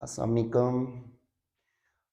अस्सलाम वालेकुम।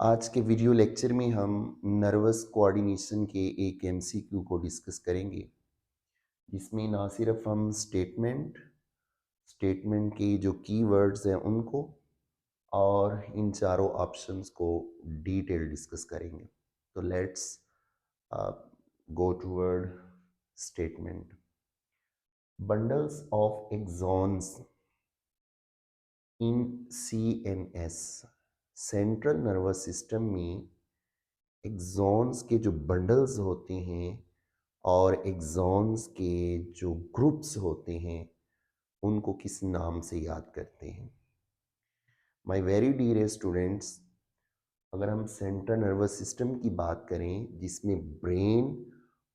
आज के वीडियो लेक्चर में हम नर्वस कोऑर्डिनेशन के एक एमसीक्यू को डिस्कस करेंगे, जिसमें ना सिर्फ हम स्टेटमेंट के जो कीवर्ड्स हैं उनको और इन चारों ऑप्शंस को डिटेल डिस्कस करेंगे। तो let's go toward statement. Bundles of axons in CNS, central nervous system में एक्सॉन्स के जो बंडल्स होते हैं और एक्सॉन्स के जो ग्रुप्स होते हैं उनको किस नाम से याद करते हैं? माय वेरी डियर स्टूडेंट्स, अगर हम सेंट्रल नर्वस सिस्टम की बात करें जिसमें ब्रेन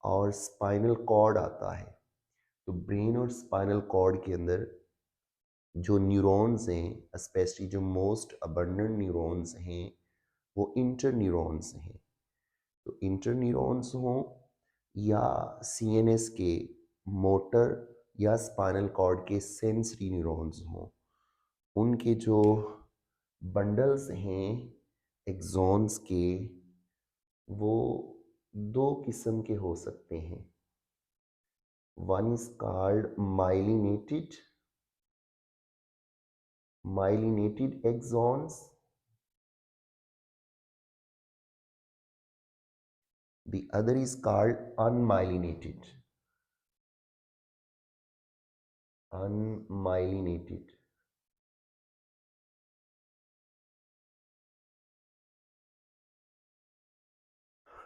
और स्पाइनल कॉर्ड आता है, तो ब्रेन और स्पाइनल कॉर्ड के अंदर जो न्यूरॉन्स हैं, स्पेशली जो मोस्ट अबंडेंट न्यूरॉन्स हैं, वो इंटर न्यूरॉन्स हैं। तो इंटर न्यूरॉन्स हों या CNS के मोटर या स्पाइनल कॉर्ड के सेंसरी न्यूरॉन्स हों, उनके जो बंडल्स हैं एक्सॉन्स के, वो दो किस्म के हो सकते हैं। One is called myelinated axons, the other is called unmyelinated.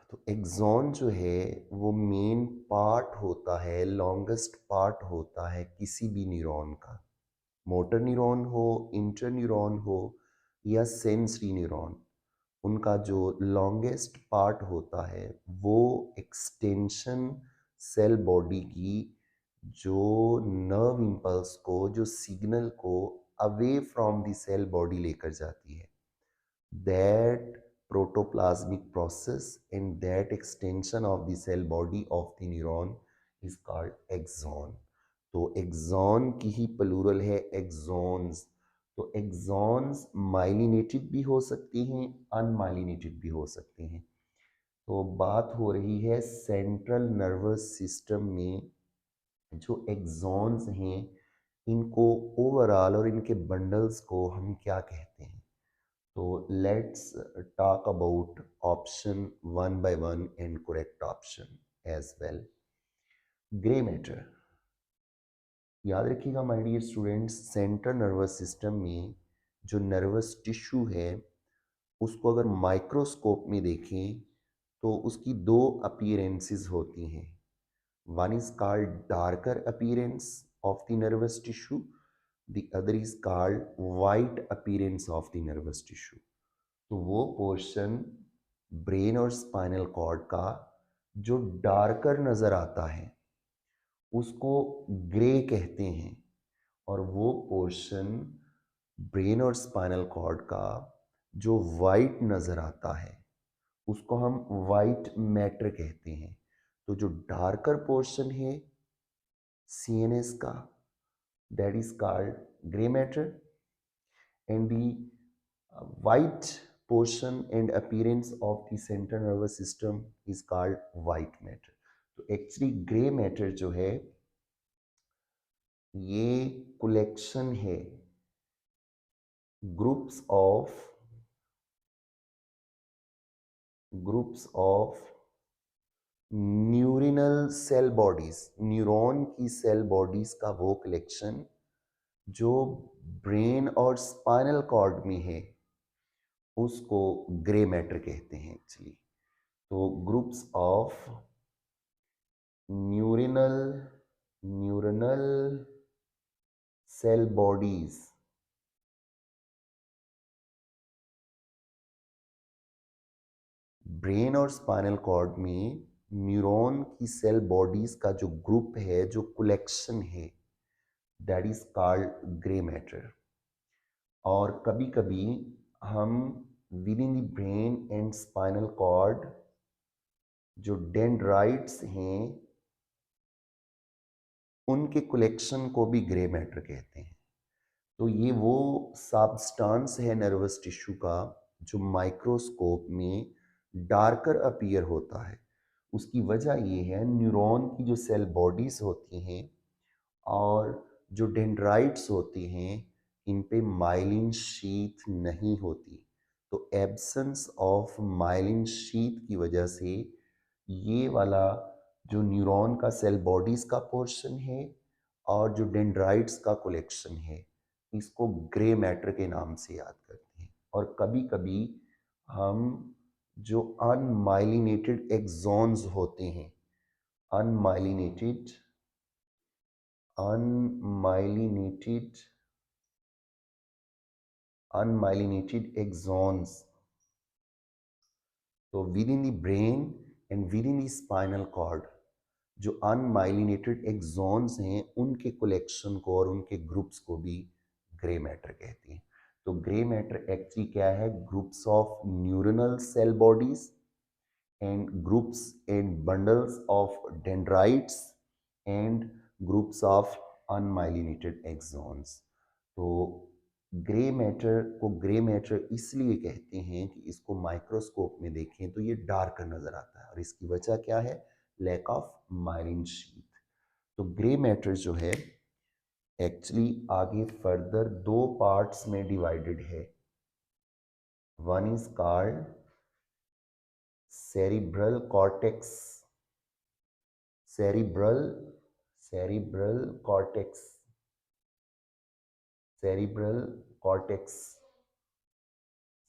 तो एक्सॉन जो है वो मेन पार्ट होता है, लॉन्गेस्ट पार्ट होता है किसी भी न्यूरॉन का, मोटर न्यूरॉन हो, इंटर न्यूरॉन हो या सेंसरी न्यूरॉन। उनका जो लॉन्गेस्ट पार्ट होता है वो एक्सटेंशन सेल बॉडी की जो नर्व इम्पल्स को, जो सिग्नल को away from the cell body लेकर जाती है, that protoplasmic process and that extension of the cell body of the neuron is called axon. तो एक्सॉन की ही प्लूरल है एक्सॉन्स। तो एक्सॉन्स माइलिनेटेड भी हो सकती हैं, अनमाइलिनेटेड भी हो सकते हैं। तो बात हो रही है सेंट्रल नर्वस सिस्टम में जो एक्सॉन्स हैं, इनको ओवरऑल और इनके बंडल्स को हम क्या कहते हैं? तो let's talk about option one by one and correct option as well. Grey matter, याद रखिएगा my dear students, central nervous system में जो नर्वस टिश्यू है उसको अगर माइक्रोस्कोप में देखें तो उसकी दो अपीयरेंसेस होती हैं। One is called darker appearance of the nervous tissue, the other is called white appearance of the nervous tissue. तो वो पोर्शन ब्रेन और स्पाइनल कॉर्ड का जो डार्कर नज़र आता है उसको ग्रे कहते हैं, और वो पोर्शन ब्रेन और स्पाइनल कॉर्ड का जो वाइट नज़र आता है उसको हम वाइट मैटर कहते हैं। तो जो डार्कर पोर्शन है CNS का, that is called grey matter, and the white portion and appearance of the central nervous system is called white matter. तो एक्चुअली ग्रे मैटर जो है ये कलेक्शन है groups of neuronal cell bodies, neuron की cell bodies का वो collection जो brain और स्पाइनल कॉर्ड में है उसको ग्रे मैटर कहते हैं एक्चुअली। तो groups of neuronal cell bodies, brain और स्पाइनल कॉर्ड में न्यूरॉन की सेल बॉडीज का जो ग्रुप है, जो कलेक्शन है, that is called grey matter. और कभी कभी हम within the brain and spinal cord जो डेंड्राइट्स हैं उनके कलेक्शन को भी ग्रे मैटर कहते हैं। तो ये वो सब्सटेंस है नर्वस टिश्यू का जो माइक्रोस्कोप में डार्कर अपीयर होता है। उसकी वजह ये है, न्यूरॉन की जो सेल बॉडीज होती हैं और जो डेंड्राइट्स होती हैं, इन पे माइलिन शीथ नहीं होती। तो एब्सेंस ऑफ माइलिन शीथ की वजह से ये वाला जो न्यूरॉन का सेल बॉडीज का पोर्शन है और जो डेंड्राइट्स का कलेक्शन है, इसको ग्रे मैटर के नाम से याद करते हैं। और कभी कभी हम जो अनमाइलिनेटेड एक्सॉन्स होते हैं, अनमाइलिनेटेड unmyelinated unmyelinated axons, तो within the brain and within the spinal cord जो अनमाइलिनेटेड एक्सॉन्स हैं, उनके कलेक्शन को और उनके ग्रुप्स को भी ग्रे मैटर कहते हैं। तो ग्रे मैटर एक्चुअली क्या है? Groups of neuronal cell bodies and groups and bundles of dendrites and groups of unmyelinated axons। तो ग्रे मैटर को ग्रे मैटर इसलिए कहते हैं कि इसको माइक्रोस्कोप में देखें तो ये डार्कर नजर आता है, और इसकी वजह क्या है? Lack of myelin sheath. तो ग्रे मैटर जो है एक्चुअली आगे फर्दर दो पार्ट्स में डिवाइडेड है। One is called cerebral cortex, cerebral cerebral cortex, cerebral cortex,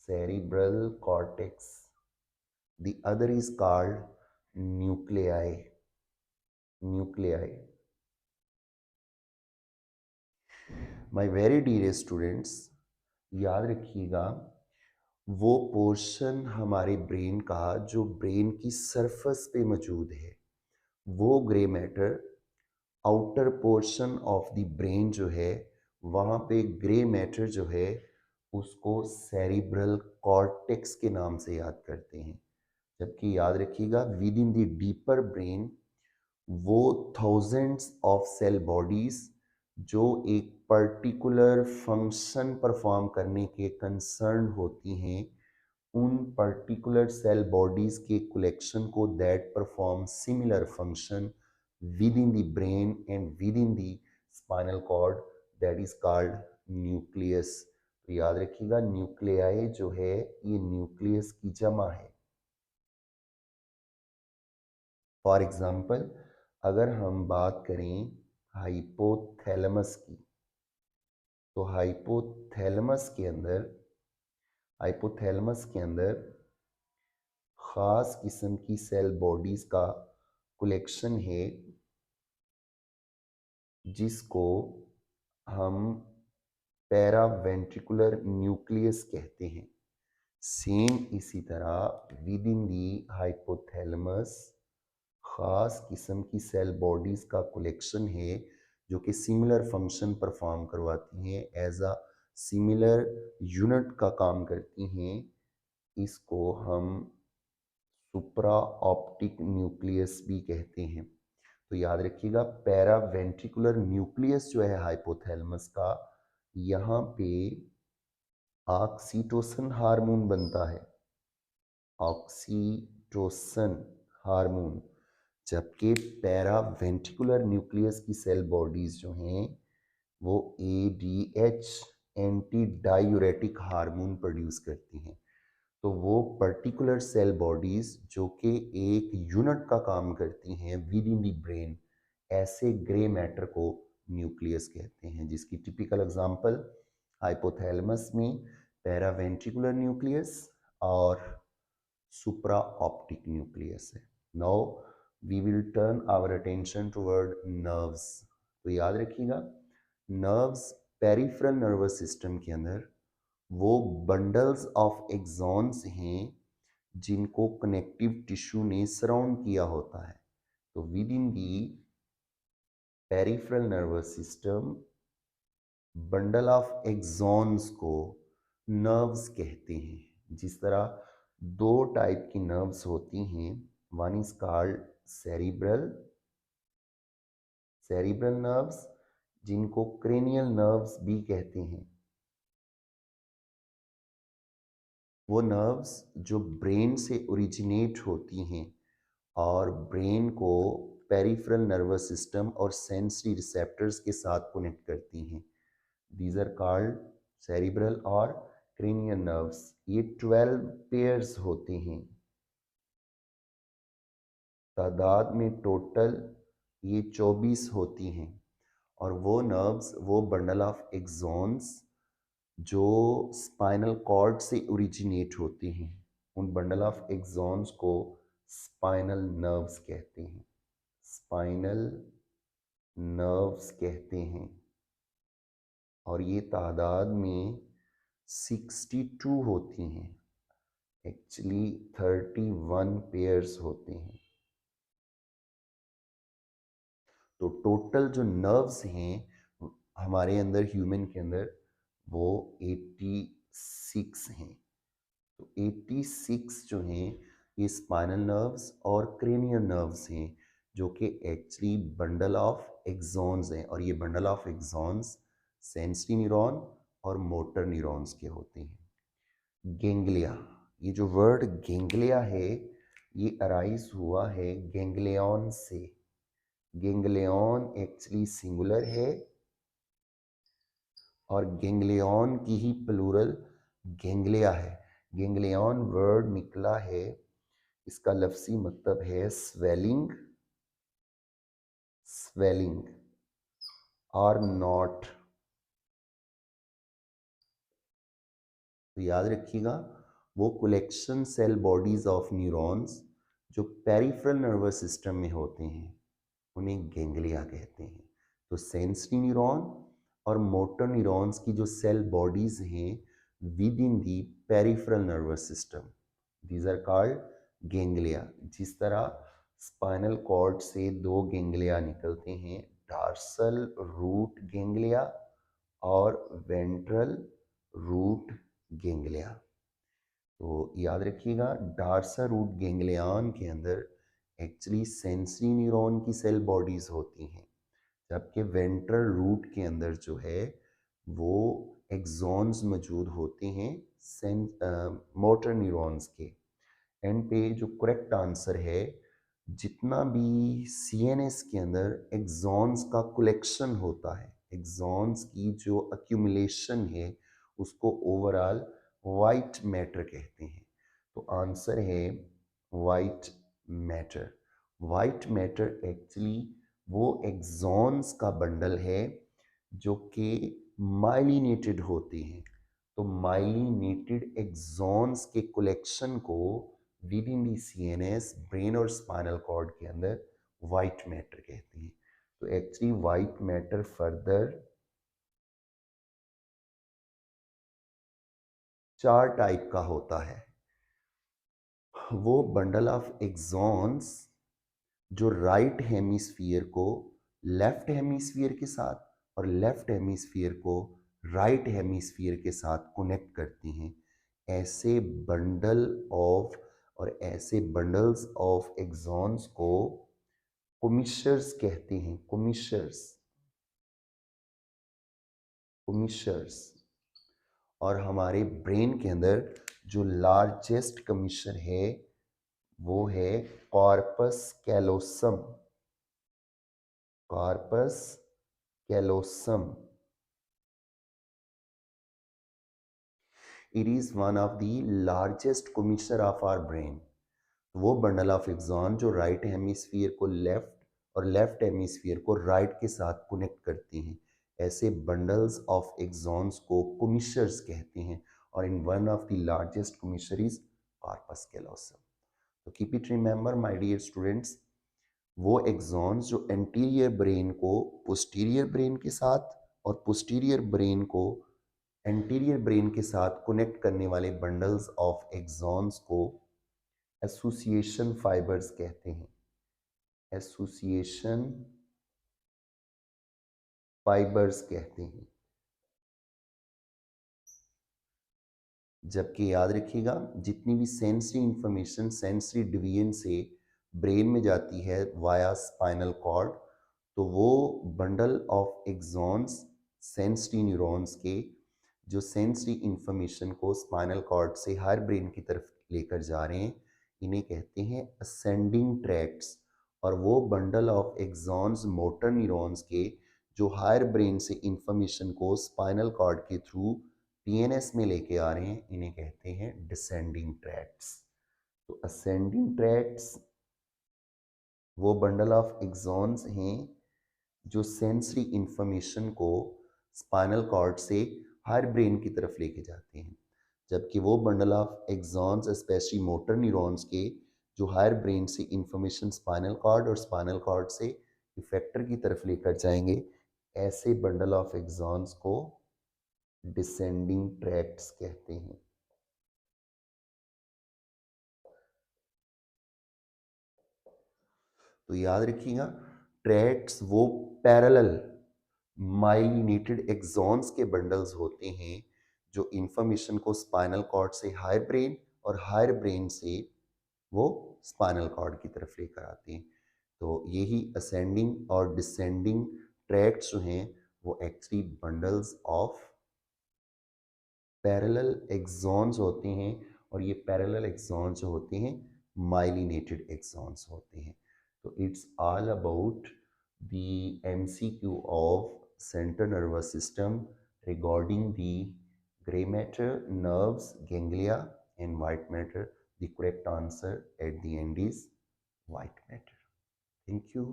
cerebral cortex. The other is called nuclei, nuclei। My very dear students, याद रखिएगा, वो पोर्शन हमारे ब्रेन का जो ब्रेन की सरफेस पे मौजूद है, वो grey matter outer portion of the brain जो है, वहाँ पे ग्रे मैटर जो है उसको सेरिब्रल कॉर्टेक्स के नाम से याद करते हैं। जबकि याद रखिएगा, with in the deeper brain वो थाउजेंड्स ऑफ सेल बॉडीज जो एक पर्टिकुलर फंक्शन परफॉर्म करने के कंसर्न होती हैं, उन पर्टिकुलर सेल बॉडीज के कलेक्शन को that perform similar function within the brain and within the spinal cord, that is called nucleus. तो याद रखिएगा, न्यूक्लियाई जो है ये न्यूक्लियस की जमा है। फॉर एग्जाम्पल, अगर हम बात करें हाइपोथैलेमस की, तो हाइपोथैलेमस के अंदर ख़ास किस्म की सेल बॉडीज़ का कलेक्शन है जिसको हम पैरावेंट्रिकुलर न्यूक्लियस कहते हैं। सेम इसी तरह विद इन दी हाइपोथैलेमस ख़ास किस्म की सेल बॉडीज़ का कलेक्शन है जो कि सिमिलर फंक्शन परफॉर्म करवाती हैं, एज अ सिमिलर यूनिट का काम करती हैं। इसको हम सुप्रा ऑप्टिक न्यूक्लियस भी कहते हैं। तो याद रखिएगा, पैरावेंट्रिकुलर न्यूक्लियस जो है हाइपोथैलेमस का, यहाँ पे ऑक्सीटोसिन हार्मोन बनता है, ऑक्सीटोसिन हार्मोन। जबकि पैरावेंट्रिकुलर न्यूक्लियस की सेल बॉडीज जो हैं वो ADH, anti diuretic hormone produce करती हैं। तो वो पर्टिकुलर सेल बॉडीज जो कि एक यूनिट का काम करती हैं विद इन द ब्रेन, ऐसे ग्रे मैटर को न्यूक्लियस कहते हैं, जिसकी टिपिकल एग्जांपल हाइपोथैलेमस में पैरावेंट्रिकुलर न्यूक्लियस और सुप्रा ऑप्टिक न्यूक्लियस है। Now we will turn our attention toward nerves. तो याद रखिएगा, नर्व्स पेरिफेरल नर्वस सिस्टम के अंदर वो बंडल्स ऑफ एक्सॉन्स हैं जिनको कनेक्टिव टिश्यू ने सराउंड किया होता है। तो within the peripheral nervous system bundle of axons को नर्व्स कहते हैं। जिस तरह दो टाइप की नर्व्स होती हैं, one is called cerebral, cerebral nerves, जिनको क्रेनियल नर्व्स भी कहते हैं। वो नर्व्स जो ब्रेन से ओरिजिनेट होती हैं और ब्रेन को पेरिफेरल नर्वस सिस्टम और सेंसरी रिसेप्टर्स के साथ कनेक्ट करती हैं। दीज आर कॉल्ड सेरिब्रल और क्रेनियल नर्व्स। ये 12 पेयर्स होते हैं तादाद में, टोटल ये 24 होती हैं। और वो नर्व्स, वो बंडल ऑफ एक्सॉन्स जो स्पाइनल कॉर्ड से ओरिजिनेट होते हैं, उन बंडल ऑफ एक्सॉन्स को स्पाइनल नर्व्स कहते हैं। स्पाइनल नर्व्स कहते हैं। और ये तादाद में 62 होती हैं। एक्चुअली 31 पेयर्स होते हैं। तो टोटल जो नर्व्स हैं हमारे अंदर, ह्यूमन के अंदर, वो 86 हैं। तो 86 जो हैं ये स्पाइनल नर्व्स और क्रेनियल नर्व्स हैं, जो कि एक्चुअली बंडल ऑफ एक्सॉन्स हैं। और ये bundle of axons sensory neuron और मोटर न्यूरॉन्स के होते हैं। गेंगलिया, ये जो वर्ड गेंगलिया है ये अराइज हुआ है गेंगलियन से। गेंगलियन एक्चुअली सिंगुलर है और गेंगलियन की ही प्लूरल गेंगलिया है। गेंगलियन वर्ड निकला है, इसका लफ्ज़ी मतलब है स्वेलिंग, स्वेलिंग और नॉट। तो याद रखिएगा, वो collection cell bodies of neurons जो पेरिफेरल नर्वस सिस्टम में होते हैं उन्हें गेंगलिया कहते हैं। तो सेंसरी न्यूरॉन और मोटर न्यूरॉन्स की जो सेल बॉडीज हैं within the peripheral nervous system, these are called ganglia. जिस तरह स्पाइनल कॉर्ड से दो गेंगलिया निकलते हैं, डार्सल रूट गेंगलिया और वेंट्रल रूट गेंगलिया। तो याद रखिएगा, डार्सल रूट गेंगलियान के अंदर एक्चुअली सेंसरी न्यूरॉन की सेल बॉडीज होती हैं, जबकि वेंट्रल रूट के अंदर जो है वो एक्सॉन्स मौजूद होते हैं मोटर न्यूरॉन्स के। एंड पे जो करेक्ट आंसर है, जितना भी सीएनएस के अंदर एक्सॉन्स का कलेक्शन होता है, एक्सॉन्स की जो अक्यूमुलेशन है, उसको ओवरऑल वाइट मैटर कहते हैं। तो आंसर है white matter. White matter actually वो एक्सॉन्स का बंडल है जो कि माइलिनेटेड होते हैं। तो माइलिनेटेड एक्सॉन्स के कलेक्शन को with in the CNS, brain और स्पाइनल कॉर्ड के अंदर वाइट मैटर कहते हैं। तो actually white matter further 4 type का होता है। वो बंडल ऑफ एक्सॉन्स जो राइट हेमिस्फीयर को लेफ्ट हेमिस्फीयर के साथ और लेफ्ट हेमिस्फीयर को राइट हेमिस्फीयर के साथ कनेक्ट करती हैं, ऐसे बंडल ऑफ और ऐसे बंडल्स ऑफ एक्सॉन्स को कोमिशर्स कहते हैं। कोमिशर्स, कोमिशर्स। और हमारे ब्रेन के अंदर जो लार्जेस्ट कमिशर है वो है corpus callosum. Corpus callosum, it is one of the largest commissure of our brain। वो बंडल ऑफ एक्सॉन जो राइट हेमिस्फीयर को लेफ्ट और लेफ्ट हेमिस्फीयर को राइट के साथ कनेक्ट करती हैं, ऐसे बंडल्स ऑफ एक्सॉन्स को कमिशर्स कहते हैं। और in one of the largest commissure is corpus callosum. तो keep it remember my dear students, वो एक्सॉन्स जो एंटीरियर ब्रेन को पोस्टीरियर ब्रेन के साथ और पोस्टीरियर ब्रेन को एंटीरियर ब्रेन के साथ कनेक्ट करने वाले बंडल्स ऑफ एक्सॉन्स को एसोसिएशन फाइबर्स कहते हैं। एसोसिएशन फाइबर्स कहते हैं। जबकि याद रखिएगा, जितनी भी सेंसरी इंफॉर्मेशन सेंसरी डिवीजन से ब्रेन में जाती है वाया स्पाइनल कॉर्ड, तो वो bundle of axons sensory neurons के जो सेंसरी इंफॉर्मेशन को स्पाइनल कॉर्ड से हायर ब्रेन की तरफ लेकर जा रहे हैं, इन्हें कहते हैं असेंडिंग ट्रैक्ट्स। और वो bundle of axons motor neurons के जो हायर ब्रेन से इंफॉर्मेशन को स्पाइनल कॉर्ड के थ्रू पीएनएस में लेके आ रहे हैं, इन्हें कहते हैं डिसेंडिंग ट्रैक्ट्स। तो असेंडिंग ट्रैक्ट्स वो बंडल ऑफ एक्सॉन्स हैं जो सेंसरी इंफॉर्मेशन को स्पाइनल कॉर्ड से हायर ब्रेन की तरफ लेके जाते हैं, जबकि वो bundle of axons specially motor neurons के जो हायर ब्रेन से इंफॉर्मेशन स्पाइनल कॉर्ड और स्पाइनल कॉर्ड से इफेक्टर की तरफ लेकर जाएंगे, ऐसे बंडल ऑफ एक्सॉन्स को डिसेंडिंग ट्रैक्ट्स कहते हैं। तो याद रखिएगा, ट्रैक्ट्स वो पैरेलल माइलिनेटेड एक्सॉन्स के बंडल्स होते हैं जो इंफॉर्मेशन को स्पाइनल कॉर्ड से हायर ब्रेन और हायर ब्रेन से वो स्पाइनल कॉर्ड की तरफ लेकर आते हैं। तो यही असेंडिंग और डिसेंडिंग ट्रैक्ट्स जो हैं वो actually bundles of parallel axons होते हैं, और ये पैरेलल एक्सॉन्स जो होते हैं माइलिनेटेड एक्सॉन्स होते हैं। तो it's all about the MCQ of central nervous system regarding the grey matter, nerves, ganglia and white matter. The correct answer at the end is white matter. Thank you.